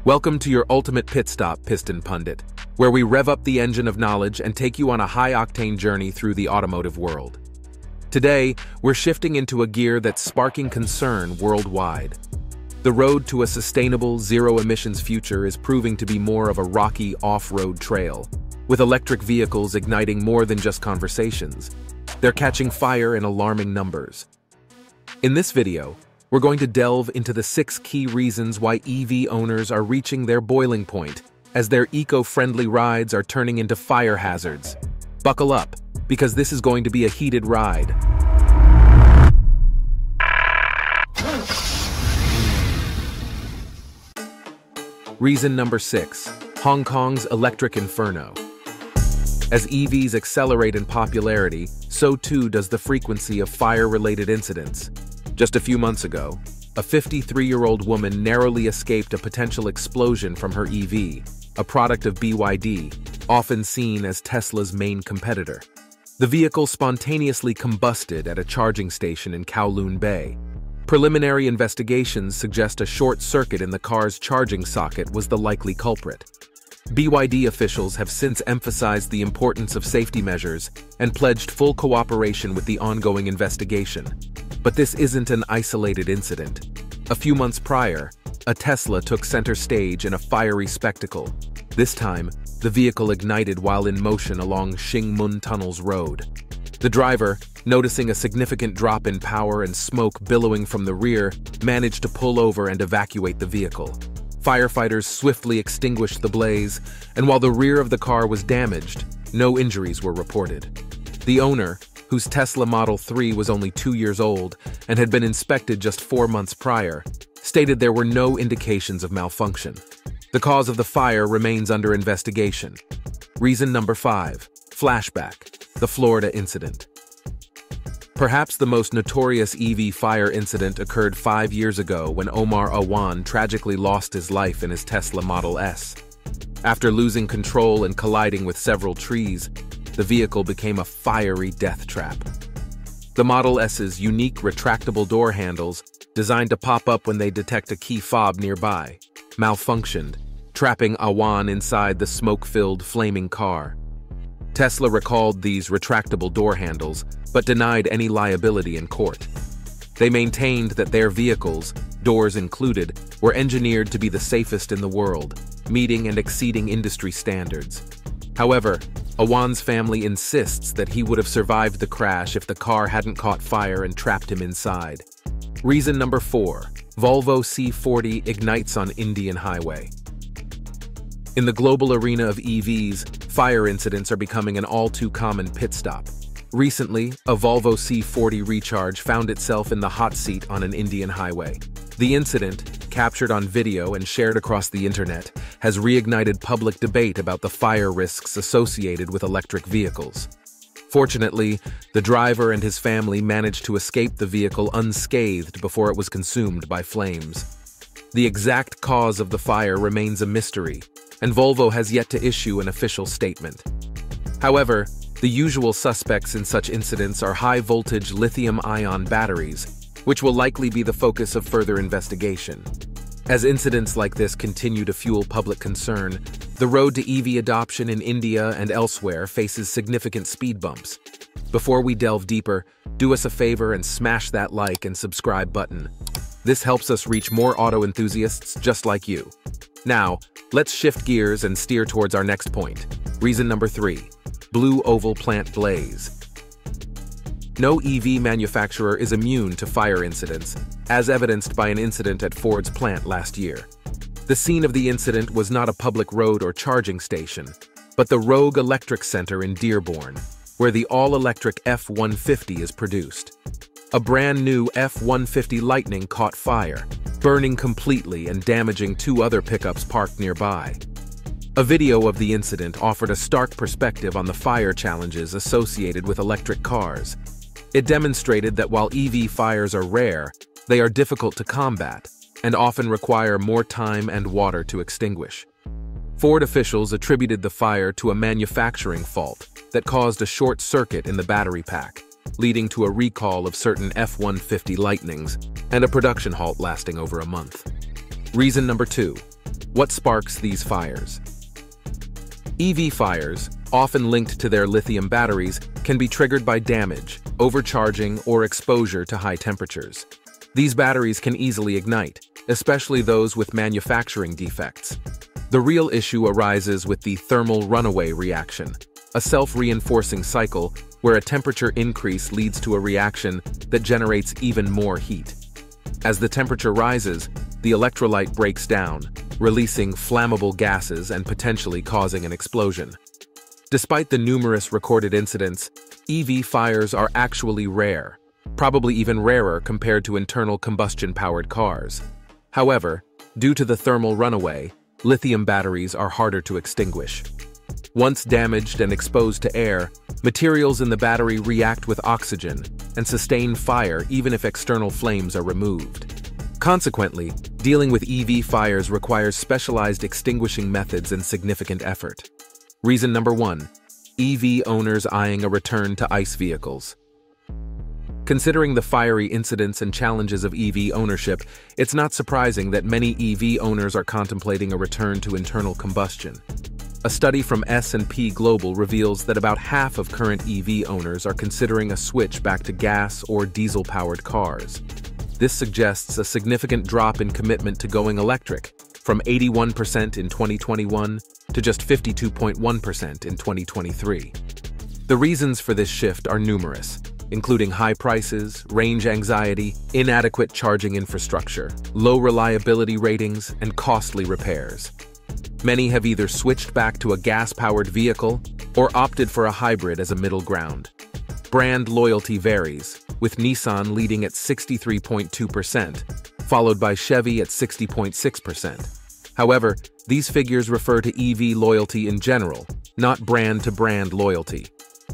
Welcome to your ultimate pit stop, Piston Pundit, where we rev up the engine of knowledge and take you on a high-octane journey through the automotive world. Today, we're shifting into a gear that's sparking concern worldwide. The road to a sustainable, zero-emissions future is proving to be more of a rocky off-road trail, with electric vehicles igniting more than just conversations. They're catching fire in alarming numbers. In this video, we're going to delve into the 6 key reasons why EV owners are reaching their boiling point as their eco-friendly rides are turning into fire hazards. Buckle up, because this is going to be a heated ride. Reason number 6. Hong Kong's electric inferno. As EVs accelerate in popularity, so too does the frequency of fire-related incidents. Just a few months ago, a 53-year-old woman narrowly escaped a potential explosion from her EV, a product of BYD, often seen as Tesla's main competitor. The vehicle spontaneously combusted at a charging station in Kowloon Bay. Preliminary investigations suggest a short circuit in the car's charging socket was the likely culprit. BYD officials have since emphasized the importance of safety measures and pledged full cooperation with the ongoing investigation. But this isn't an isolated incident. A few months prior, a Tesla took center stage in a fiery spectacle. This time, the vehicle ignited while in motion along Shingmun Tunnel's road. The driver, noticing a significant drop in power and smoke billowing from the rear, managed to pull over and evacuate the vehicle. Firefighters swiftly extinguished the blaze, and while the rear of the car was damaged, no injuries were reported. The owner, whose Tesla Model 3 was only 2 years old and had been inspected just 4 months prior, stated there were no indications of malfunction. The cause of the fire remains under investigation. Reason number 5. Flashback, the Florida incident. Perhaps the most notorious EV fire incident occurred 5 years ago when Omar Awan tragically lost his life in his Tesla Model S. After losing control and colliding with several trees, the vehicle became a fiery death trap. The Model S's unique retractable door handles, designed to pop up when they detect a key fob nearby, malfunctioned, trapping Awan inside the smoke-filled, flaming car. Tesla recalled these retractable door handles, but denied any liability in court. They maintained that their vehicles, doors included, were engineered to be the safest in the world, meeting and exceeding industry standards. However, Awan's family insists that he would have survived the crash if the car hadn't caught fire and trapped him inside. Reason number 4. Volvo C40 ignites on Indian highway. In the global arena of EVs, fire incidents are becoming an all-too-common pit stop. Recently, a Volvo C40 Recharge found itself in the hot seat on an Indian highway. The incident, captured on video and shared across the internet, has reignited public debate about the fire risks associated with electric vehicles. Fortunately, the driver and his family managed to escape the vehicle unscathed before it was consumed by flames. The exact cause of the fire remains a mystery, and Volvo has yet to issue an official statement. However, the usual suspects in such incidents are high-voltage lithium-ion batteries, which will likely be the focus of further investigation. As incidents like this continue to fuel public concern, the road to EV adoption in India and elsewhere faces significant speed bumps. Before we delve deeper, do us a favor and smash that like and subscribe button. This helps us reach more auto enthusiasts just like you. Now, let's shift gears and steer towards our next point. Reason number 3. Blue oval plant blaze. No EV manufacturer is immune to fire incidents, as evidenced by an incident at Ford's plant last year. The scene of the incident was not a public road or charging station, but the Rogue Electric Center in Dearborn, where the all-electric F-150 is produced. A brand-new F-150 Lightning caught fire, burning completely and damaging 2 other pickups parked nearby. A video of the incident offered a stark perspective on the fire challenges associated with electric cars. It demonstrated that while EV fires are rare, they are difficult to combat and often require more time and water to extinguish. Ford officials attributed the fire to a manufacturing fault that caused a short circuit in the battery pack, leading to a recall of certain F-150 Lightnings and a production halt lasting over a month. Reason number 2. What sparks these fires? EV fires, often linked to their lithium batteries, can be triggered by damage, overcharging, or exposure to high temperatures. These batteries can easily ignite, especially those with manufacturing defects. The real issue arises with the thermal runaway reaction, a self-reinforcing cycle where a temperature increase leads to a reaction that generates even more heat. As the temperature rises, the electrolyte breaks down, releasing flammable gases and potentially causing an explosion. Despite the numerous recorded incidents, EV fires are actually rare, probably even rarer compared to internal combustion-powered cars. However, due to the thermal runaway, lithium batteries are harder to extinguish. Once damaged and exposed to air, materials in the battery react with oxygen and sustain fire even if external flames are removed. Consequently, dealing with EV fires requires specialized extinguishing methods and significant effort. Reason number 1. EV owners eyeing a return to ICE vehicles. Considering the fiery incidents and challenges of EV ownership, it's not surprising that many EV owners are contemplating a return to internal combustion. A study from S&P Global reveals that about half of current EV owners are considering a switch back to gas or diesel-powered cars. This suggests a significant drop in commitment to going electric, from 81% in 2021 to just 52.1% in 2023. The reasons for this shift are numerous, including high prices, range anxiety, inadequate charging infrastructure, low reliability ratings, and costly repairs. Many have either switched back to a gas-powered vehicle or opted for a hybrid as a middle ground. Brand loyalty varies, with Nissan leading at 63.2%, followed by Chevy at 60.6%. However, these figures refer to EV loyalty in general, not brand-to-brand loyalty.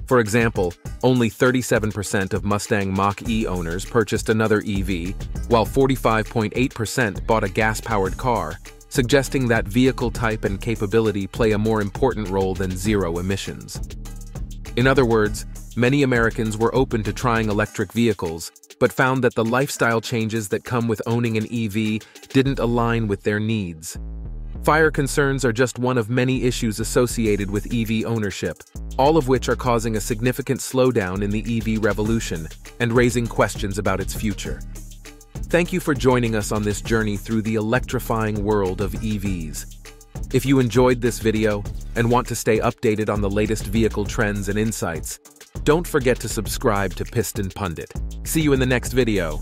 For example, only 37% of Mustang Mach-E owners purchased another EV, while 45.8% bought a gas-powered car, suggesting that vehicle type and capability play a more important role than zero emissions. In other words, many Americans were open to trying electric vehicles, but found that the lifestyle changes that come with owning an EV didn't align with their needs. Fire concerns are just one of many issues associated with EV ownership, all of which are causing a significant slowdown in the EV revolution and raising questions about its future. Thank you for joining us on this journey through the electrifying world of EVs. If you enjoyed this video and want to stay updated on the latest vehicle trends and insights, don't forget to subscribe to Piston Pundit. See you in the next video.